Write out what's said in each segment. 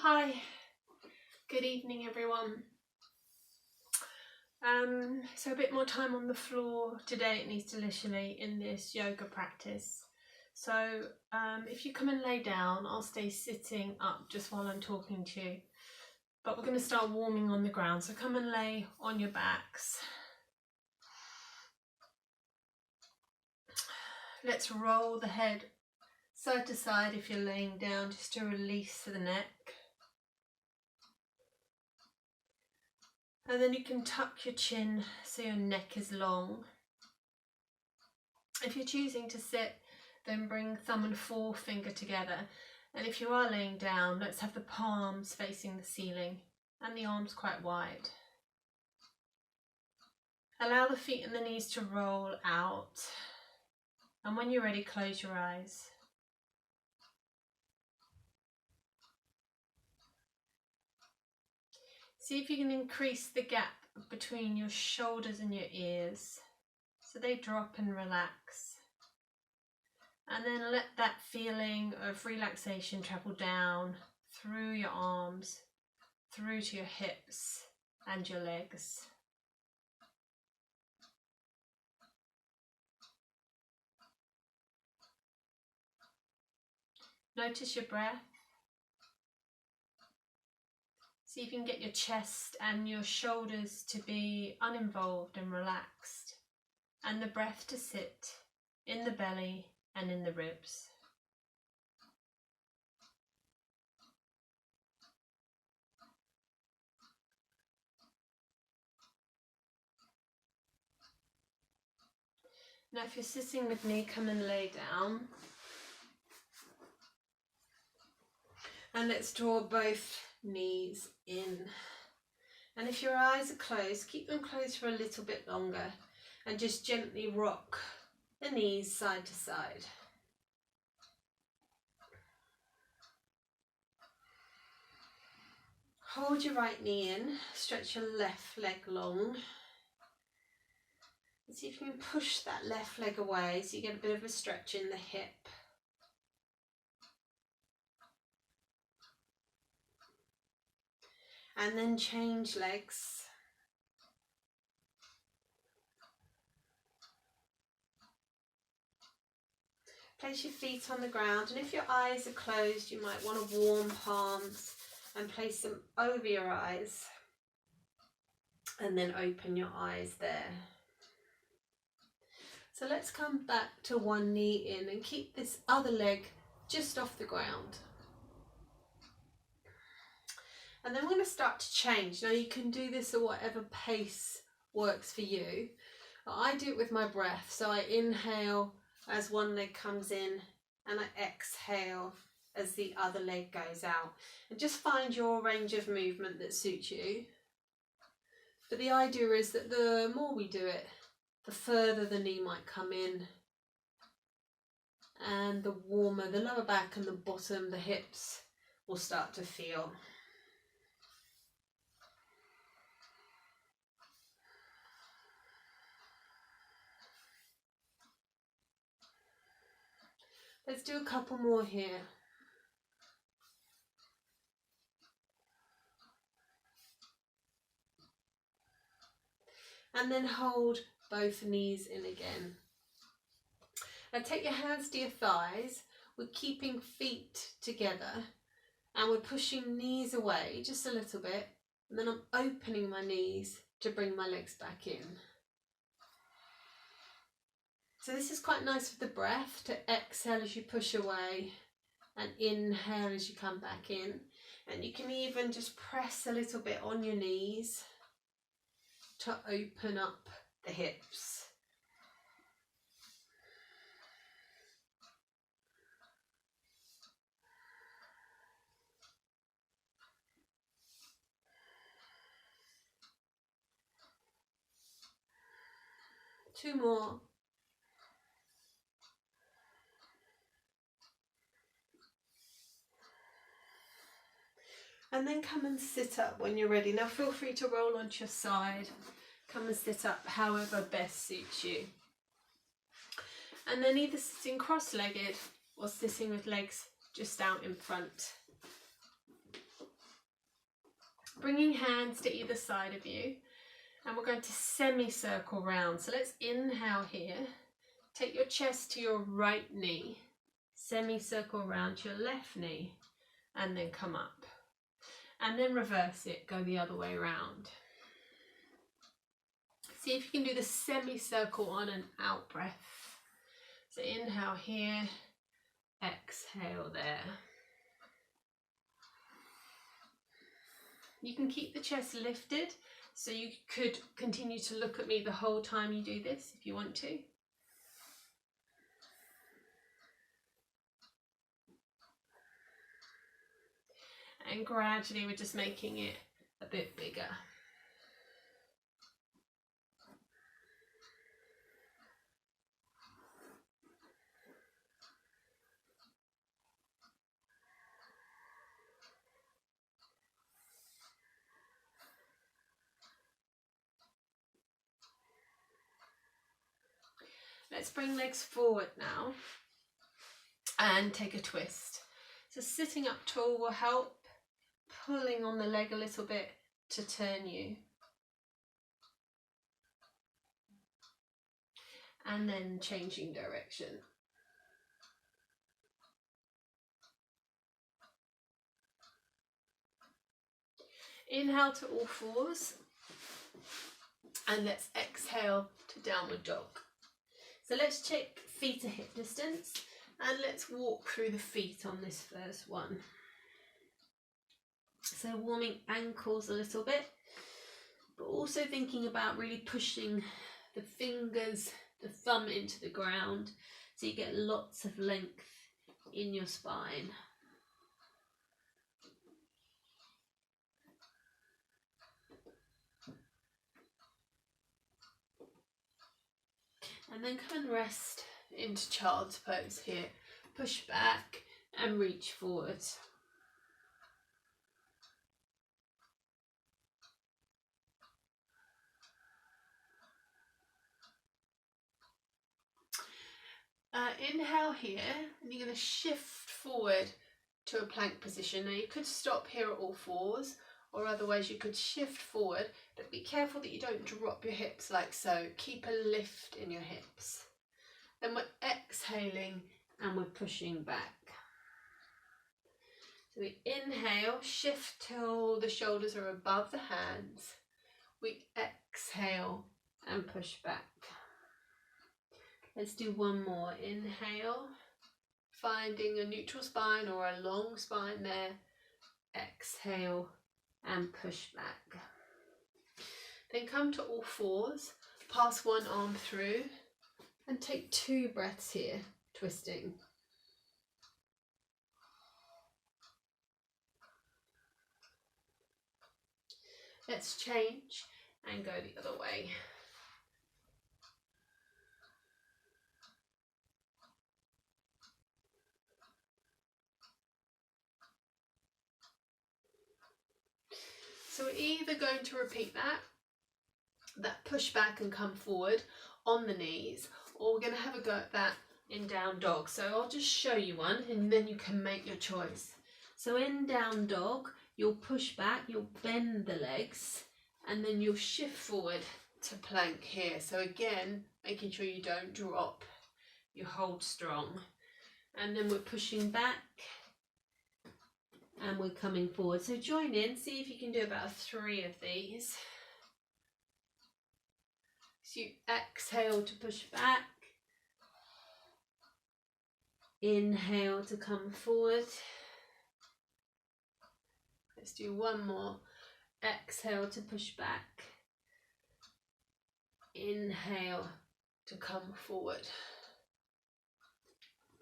Hi, good evening everyone. So a bit more time on the floor today at Knees to Literally in this yoga practice. So if you come and lay down, I'll stay sitting up just while I'm talking to you. But we're going to start warming on the ground. So come and lay on your backs. Let's roll the head side to side if you're laying down, just to release the neck. And then you can tuck your chin so your neck is long. If you're choosing to sit, then bring thumb and forefinger together. And if you are laying down, let's have the palms facing the ceiling and the arms quite wide. Allow the feet and the knees to roll out. And when you're ready, close your eyes. See if you can increase the gap between your shoulders and your ears so they drop and relax. And then let that feeling of relaxation travel down through your arms, through to your hips and your legs. Notice your breath. See if you can get your chest and your shoulders to be uninvolved and relaxed, and the breath to sit in the belly and in the ribs. Now if you're sitting with me, come and lay down. And let's draw both knees in. And if your eyes are closed, keep them closed for a little bit longer and just gently rock the knees side to side. Hold your right knee in, stretch your left leg long. And see if you can push that left leg away so you get a bit of a stretch in the hip. And then change legs. Place your feet on the ground, and if your eyes are closed, you might want to warm palms and place them over your eyes. And then open your eyes there. So let's come back to one knee in and keep this other leg just off the ground. And then we're going to start to change. Now you can do this at whatever pace works for you. I do it with my breath. So I inhale as one leg comes in and I exhale as the other leg goes out. And just find your range of movement that suits you. But the idea is that the more we do it, the further the knee might come in, and the warmer the lower back and the bottom, the hips, will start to feel. Let's do a couple more here. And then hold both knees in again. Now take your hands to your thighs. We're keeping feet together and we're pushing knees away just a little bit. And then I'm opening my knees to bring my legs back in. So this is quite nice with the breath, to exhale as you push away and inhale as you come back in. And you can even just press a little bit on your knees to open up the hips. Two more. And then come and sit up when you're ready. Now feel free to roll onto your side. Come and sit up however best suits you. And then either sitting cross-legged or sitting with legs just out in front. Bringing hands to either side of you, and we're going to semicircle round. So let's inhale here. Take your chest to your right knee, semicircle round to your left knee, and then come up. And then reverse it, go the other way around. See if you can do the semicircle on an out breath. So inhale here, exhale there. You can keep the chest lifted, so you could continue to look at me the whole time you do this if you want to. And gradually we're just making it a bit bigger. Let's bring legs forward now and take a twist. So sitting up tall will help, pulling on the leg a little bit to turn you. And then changing direction. Inhale to all fours, and let's exhale to downward dog. So let's check feet to hip distance, and let's walk through the feet on this first one. So warming ankles a little bit, but also thinking about really pushing the fingers, the thumb into the ground, so you get lots of length in your spine. And then come and rest into child's pose here. Push back and reach forward. Inhale here, and you're going to shift forward to a plank position. Now you could stop here at all fours, or otherwise you could shift forward, but be careful that you don't drop your hips like so. Keep a lift in your hips. Then we're exhaling and we're pushing back. So we inhale, shift till the shoulders are above the hands. We exhale and push back. Let's do one more. Inhale, finding a neutral spine or a long spine there. Exhale and push back. Then come to all fours, pass one arm through and take 2 breaths here, twisting. Let's change and go the other way. So we're either going to repeat that push back and come forward on the knees, or we're going to have a go at that in down dog. So I'll just show you one and then you can make your choice. So in down dog, you'll push back, you'll bend the legs, and then you'll shift forward to plank here. So again, making sure you don't drop, you hold strong. And then we're pushing back and we're coming forward. So join in, see if you can do about 3 of these. So you exhale to push back, inhale to come forward. Let's do one more. Exhale to push back, inhale to come forward.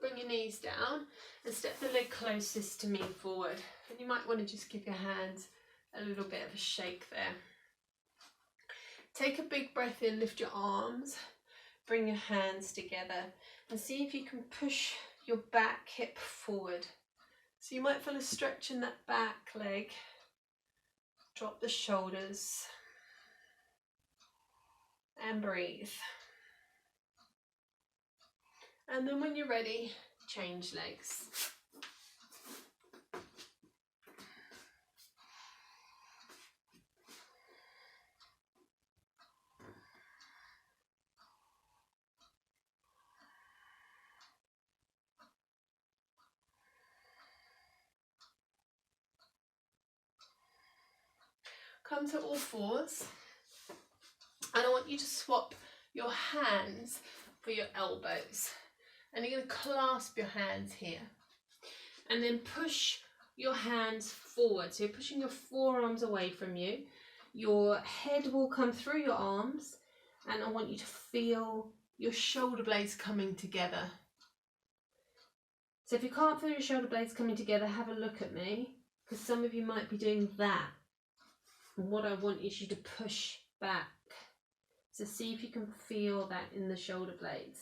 Bring your knees down and step the leg closest to me forward. And you might want to just give your hands a little bit of a shake there. Take a big breath in, lift your arms, bring your hands together and see if you can push your back hip forward. So you might feel a stretch in that back leg. Drop the shoulders and breathe. And then when you're ready, change legs. come to all fours, and I want you to swap your hands for your elbows. And you're going to clasp your hands here. And then push your hands forward. So you're pushing your forearms away from you. Your head will come through your arms. And I want you to feel your shoulder blades coming together. So if you can't feel your shoulder blades coming together, have a look at me. Because some of you might be doing that. And what I want is you to push back. So see if you can feel that in the shoulder blades.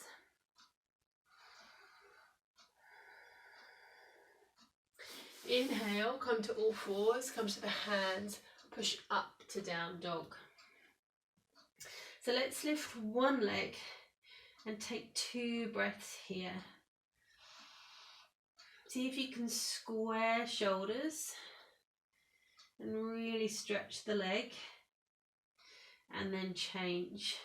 Inhale, come to all fours, come to the hands, push up to down dog. So let's lift one leg and take 2 breaths here. See if you can square shoulders and really stretch the leg, and then change.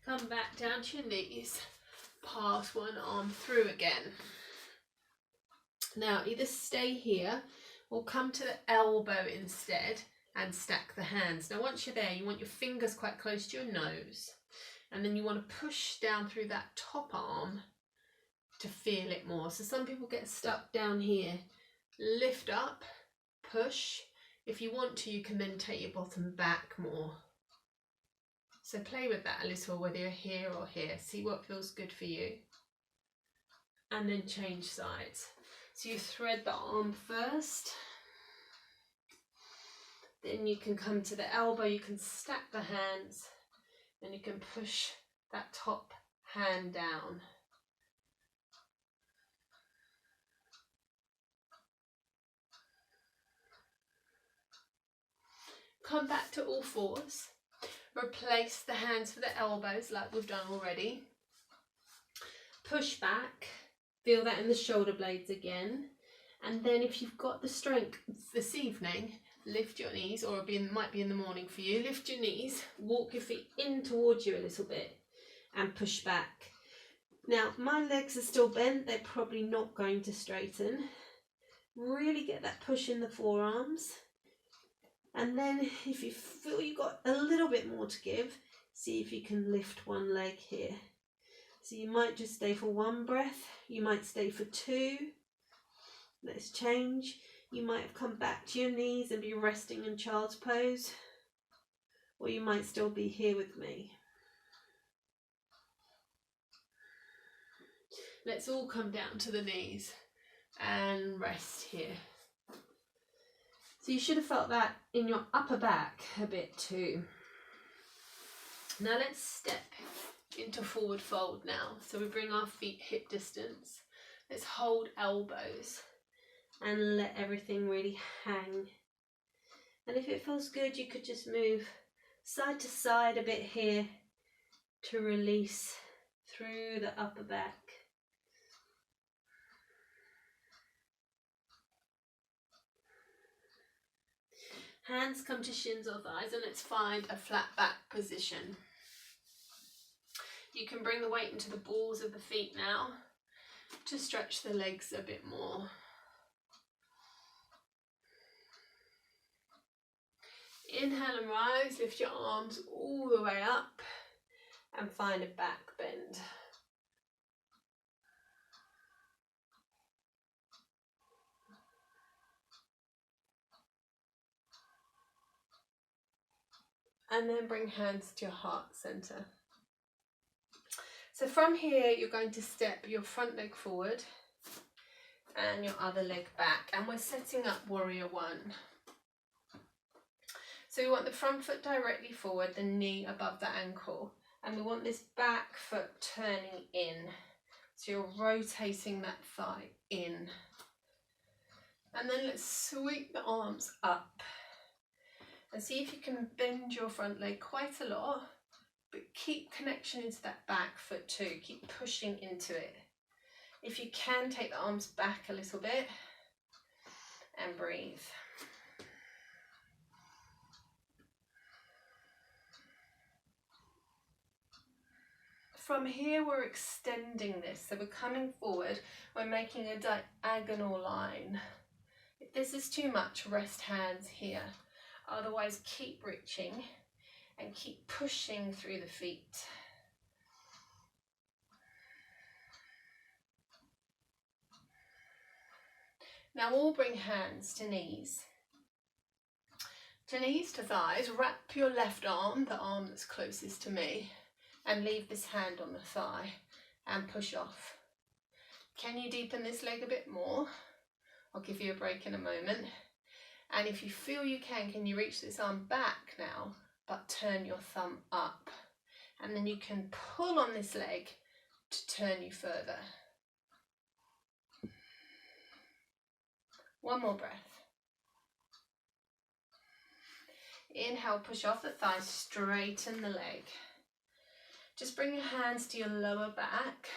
Come back down to your knees, pass one arm through again. Now either stay here or come to the elbow instead and stack the hands. Now once you're there, you want your fingers quite close to your nose, and then you want to push down through that top arm to feel it more. So some people get stuck down here. Lift up, push. If you want to, you can then take your bottom back more. So play with that a little, whether you're here or here. See what feels good for you. And then change sides. So you thread the arm first. Then you can come to the elbow, you can stack the hands, and you can push that top hand down. Come back to all fours. Replace the hands for the elbows like we've done already. Push back. Feel that in the shoulder blades again. And then if you've got the strength this evening, lift your knees, or it might be in the morning for you, lift your knees, walk your feet in towards you a little bit and push back. Now, my legs are still bent. They're probably not going to straighten. Really get that push in the forearms. And then if you feel you've got a little bit more to give, see if you can lift one leg here. So you might just stay for 1 breath. You might stay for 2. Let's change. You might have come back to your knees and be resting in child's pose. Or you might still be here with me. Let's all come down to the knees and rest here. So you should have felt that in your upper back a bit too. Now let's step into forward fold now. So we bring our feet hip distance. Let's hold elbows and let everything really hang. And if it feels good, you could just move side to side a bit here to release through the upper back. Hands come to shins or thighs, and let's find a flat back position. You can bring the weight into the balls of the feet now to stretch the legs a bit more. Inhale and rise, lift your arms all the way up and find a back bend. And then bring hands to your heart center. So from here, you're going to step your front leg forward and your other leg back. And we're setting up warrior 1. So we want the front foot directly forward, the knee above the ankle. And we want this back foot turning in. So you're rotating that thigh in. And then let's sweep the arms up. And see if you can bend your front leg quite a lot, but keep connection into that back foot too. Keep pushing into it. If you can, take the arms back a little bit and breathe. from here we're extending this, so we're coming forward, we're making a diagonal line. If this is too much, rest hands here. Otherwise, keep reaching and keep pushing through the feet. Now all bring hands to knees. To knees to thighs, wrap your left arm, the arm that's closest to me, and leave this hand on the thigh and push off. Can you deepen this leg a bit more? I'll give you a break in a moment. And if you feel you can you reach this arm back now, but turn your thumb up. And then you can pull on this leg to turn you further. One more breath. Inhale, push off the thigh, straighten the leg. Just bring your hands to your lower back.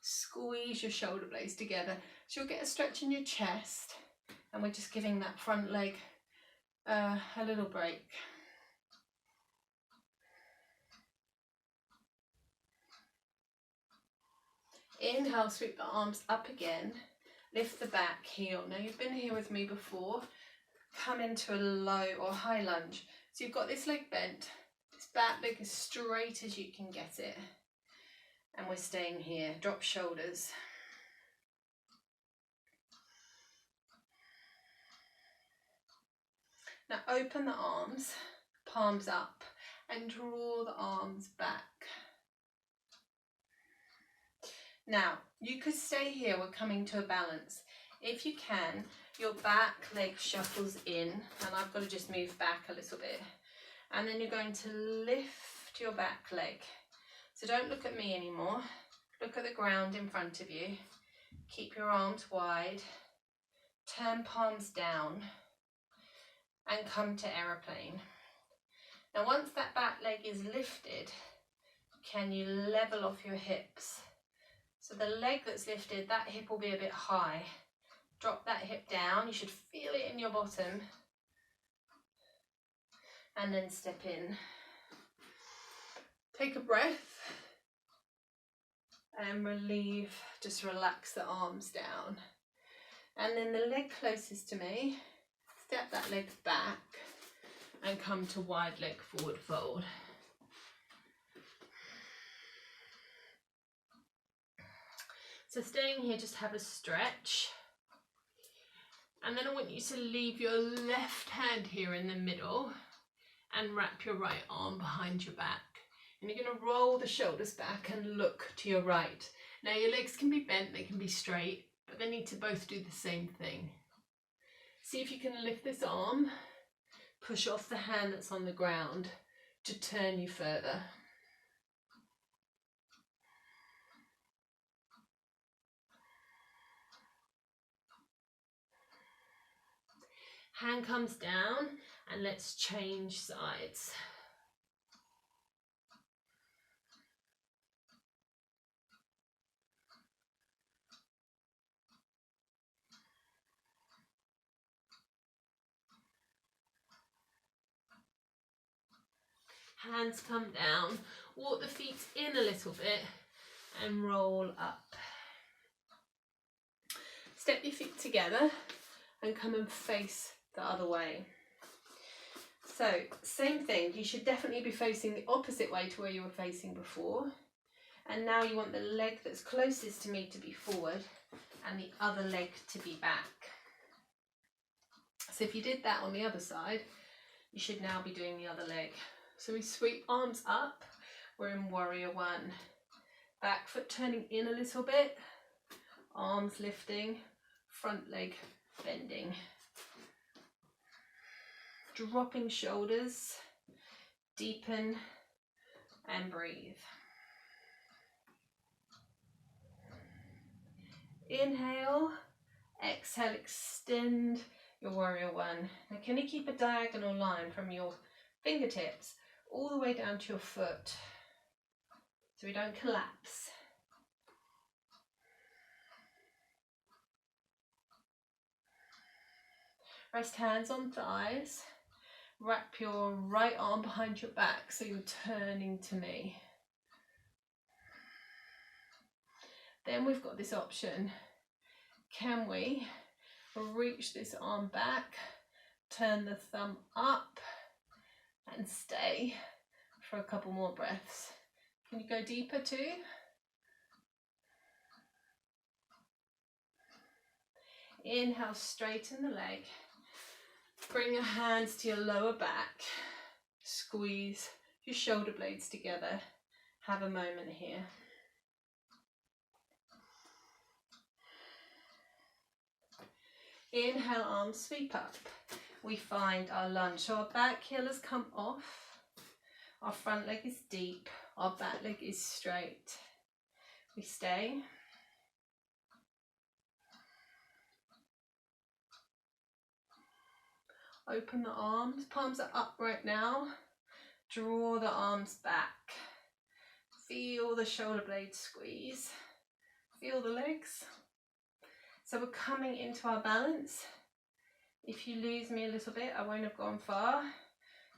Squeeze your shoulder blades together. So you'll get a stretch in your chest. And we're just giving that front leg a little break. Inhale, sweep the arms up again. Lift the back heel. Now you've been here with me before. Come into a low or high lunge. So you've got this leg bent. This back leg as straight as you can get it. And we're staying here. Drop shoulders. Now open the arms, palms up, and draw the arms back. Now, you could stay here, we're coming to a balance. If you can, your back leg shuffles in, and I've got to just move back a little bit. And then you're going to lift your back leg. So don't look at me anymore. Look at the ground in front of you. Keep your arms wide. Turn palms down. And come to aeroplane. Now once that back leg is lifted, can you level off your hips? So the leg that's lifted, that hip will be a bit high. Drop that hip down, you should feel it in your bottom. And then step in. Take a breath. And relieve, just relax the arms down. And then the leg closest to me, step that leg back and come to wide leg forward fold. So staying here, just have a stretch. And then I want you to leave your left hand here in the middle and wrap your right arm behind your back. And you're going to roll the shoulders back and look to your right. Now your legs can be bent, they can be straight, but they need to both do the same thing. See if you can lift this arm, push off the hand that's on the ground to turn you further. Hand comes down and let's change sides. Hands come down, walk the feet in a little bit and roll up. Step your feet together and come and face the other way. So same thing, you should definitely be facing the opposite way to where you were facing before. And now you want the leg that's closest to me to be forward and the other leg to be back. So if you did that on the other side, you should now be doing the other leg. So we sweep arms up, we're in warrior one. Back foot turning in a little bit, arms lifting, front leg bending. Dropping shoulders, deepen and breathe. Inhale, exhale, extend your warrior one. Now can you keep a diagonal line from your fingertips all the way down to your foot so we don't collapse? Rest hands on thighs. Wrap your right arm behind your back so you're turning to me. Then we've got this option. Can we reach this arm back, turn the thumb up, and stay for a couple more breaths? Can you go deeper too? Inhale, straighten the leg. Bring your hands to your lower back. Squeeze your shoulder blades together. Have a moment here. Inhale, arms sweep up. We find our lunge. So our back heel has come off. Our front leg is deep. Our back leg is straight. We stay. Open the arms. Palms are up right now. Draw the arms back. Feel the shoulder blades squeeze. Feel the legs. So we're coming into our balance. If you lose me a little bit, I won't have gone far.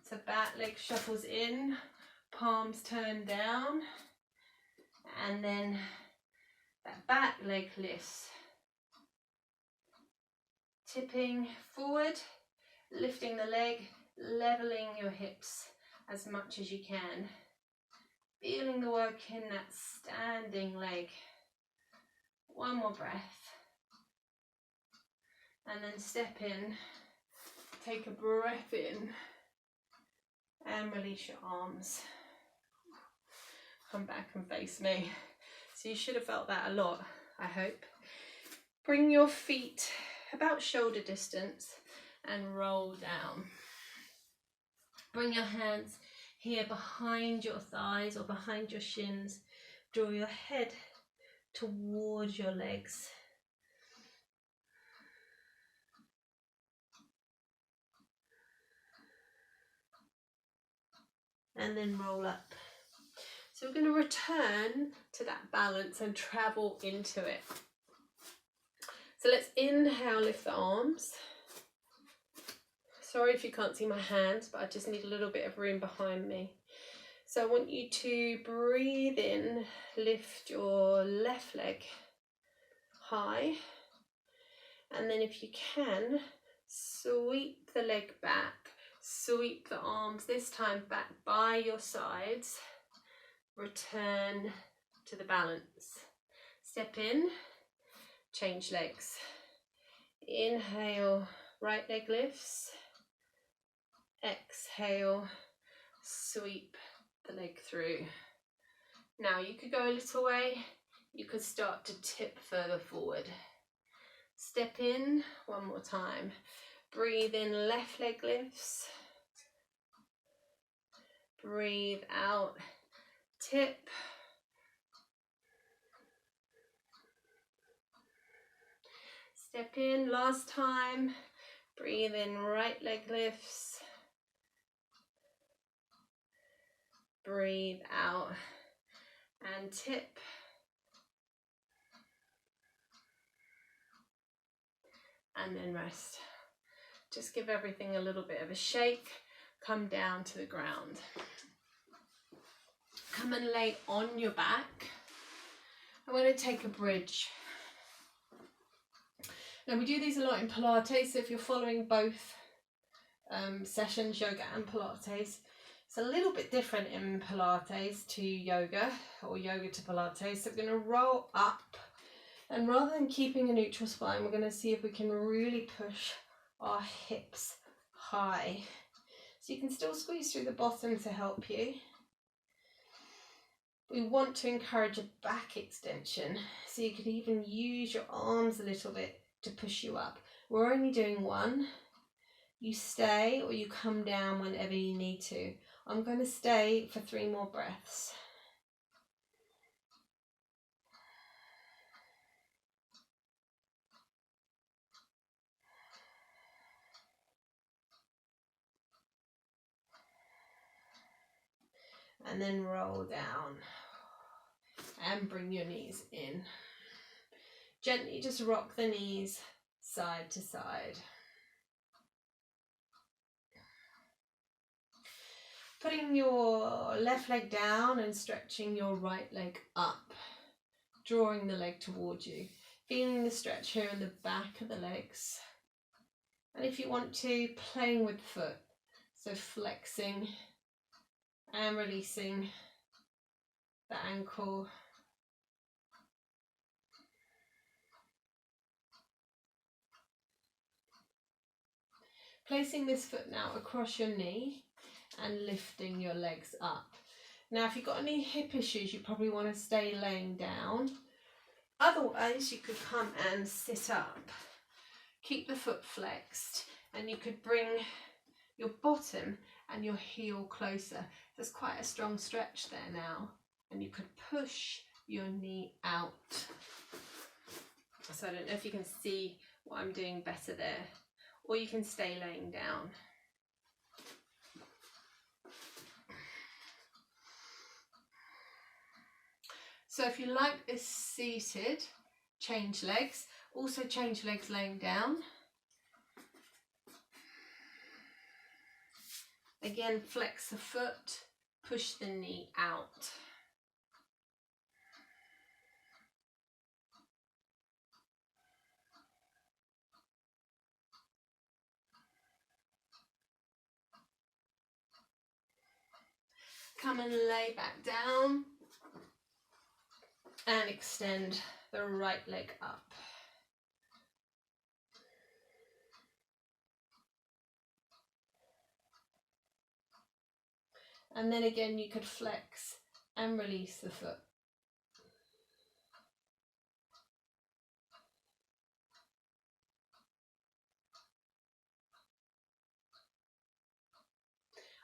So back leg shuffles in, palms turn down, and then that back leg lifts. Tipping forward, lifting the leg, leveling your hips as much as you can. Feeling the work in that standing leg. One more breath. And then step in, take a breath in, and release your arms. Come back and face me. So you should have felt that a lot, I hope. Bring your feet about shoulder distance and roll down. Bring your hands here behind your thighs or behind your shins. Draw your head towards your legs. And then roll up. So we're going to return to that balance and travel into it. So let's inhale, lift the arms. Sorry if you can't see my hands, but I just need a little bit of room behind me. So I want you to breathe in, lift your left leg high. And then if you can, sweep the leg back. Sweep the arms, this time back by your sides. Return to the balance. Step in, change legs. Inhale, right leg lifts. Exhale, sweep the leg through. Now you could go a little way, you could start to tip further forward. Step in, one more time. Breathe in, left leg lifts. Breathe out, tip. Step in, last time. Breathe in, right leg lifts. Breathe out and tip. And then rest. Just give everything a little bit of a shake. Come down to the ground. Come and lay on your back. I'm going to take a bridge. Now we do these a lot in Pilates, so if you're following both sessions, yoga and Pilates, it's a little bit different in Pilates to yoga or yoga to Pilates. So we're going to roll up, and rather than keeping a neutral spine, we're going to see if we can really push our hips high. So you can still squeeze through the bottom to help you. We want to encourage a back extension, so you could even use your arms a little bit to push you up. We're only doing one. You stay or you come down whenever you need to. I'm going to stay for 3 more breaths. And then roll down and bring your knees in. Gently just rock the knees side to side. Putting your left leg down and stretching your right leg up. drawing the leg towards you, feeling the stretch here in the back of the legs. And if you want to, playing with the foot, so flexing and releasing the ankle. Placing this foot now across your knee and lifting your legs up. Now, if you've got any hip issues, you probably want to stay laying down. Otherwise, you could come and sit up. Keep the foot flexed, and you could bring your bottom and your heel closer. There's quite a strong stretch there now, and you could push your knee out. So I don't know if you can see what I'm doing better there, or you can stay laying down. So if you like this seated, change legs. Also change legs laying down. Again, flex the foot, push the knee out. Come and lay back down and extend the right leg up. And then again, you could flex and release the foot.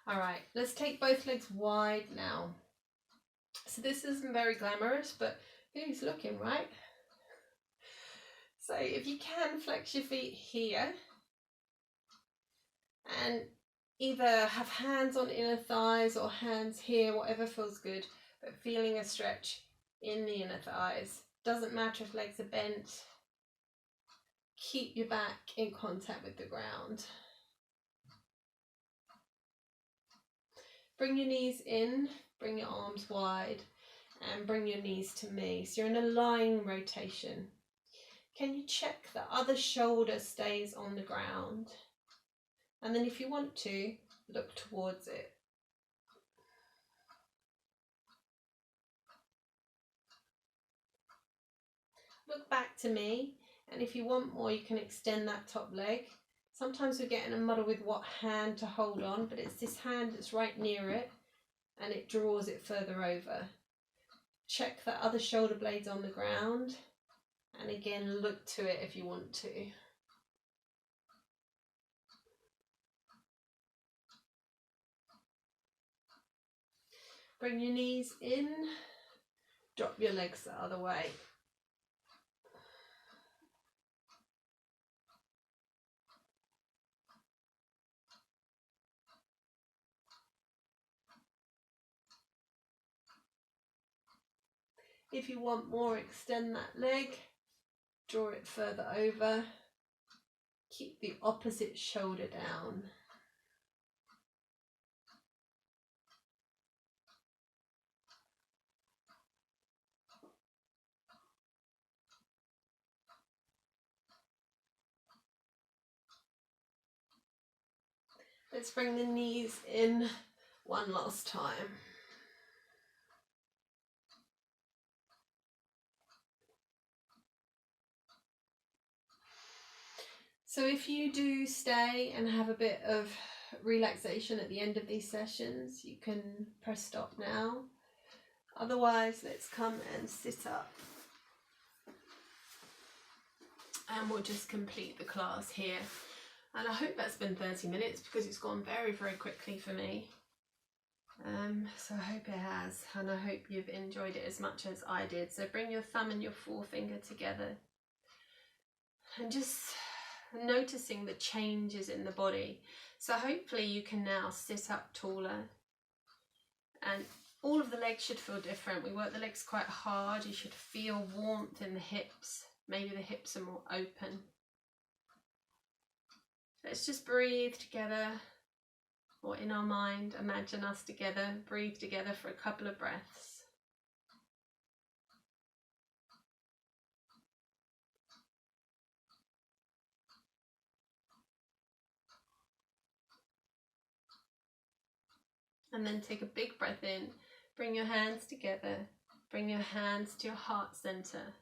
All right, let's take both legs wide now. So this isn't very glamorous, but who's looking, right? So if you can, flex your feet here and either have hands on inner thighs or hands here, whatever feels good, but feeling a stretch in the inner thighs. Doesn't matter if legs are bent. Keep your back in contact with the ground. Bring your knees in, bring your arms wide, and bring your knees to me. So you're in a lying rotation. Can you check the other shoulder stays on the ground? And then if you want to, look towards it. Look back to me, and if you want more, you can extend that top leg. Sometimes we get in a muddle with what hand to hold on, but it's this hand that's right near it, and it draws it further over. Check the other shoulder blades on the ground, and again, look to it if you want to. Bring your knees in, drop your legs the other way. If you want more, extend that leg, draw it further over, keep the opposite shoulder down. Let's bring the knees in one last time. So if you do stay and have a bit of relaxation at the end of these sessions, you can press stop now. Otherwise, let's come and sit up. And we'll just complete the class here. And I hope that's been 30 minutes because it's gone very, very quickly for me. So I hope it has, and I hope you've enjoyed it as much as I did. So bring your thumb and your forefinger together and just noticing the changes in the body. So hopefully you can now sit up taller, and all of the legs should feel different. We work the legs quite hard. You should feel warmth in the hips. Maybe the hips are more open. Let's just breathe together, or in our mind, imagine us together, breathe together for a couple of breaths. And then take a big breath in. Bring your hands together. Bring your hands to your heart center.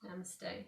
Namaste.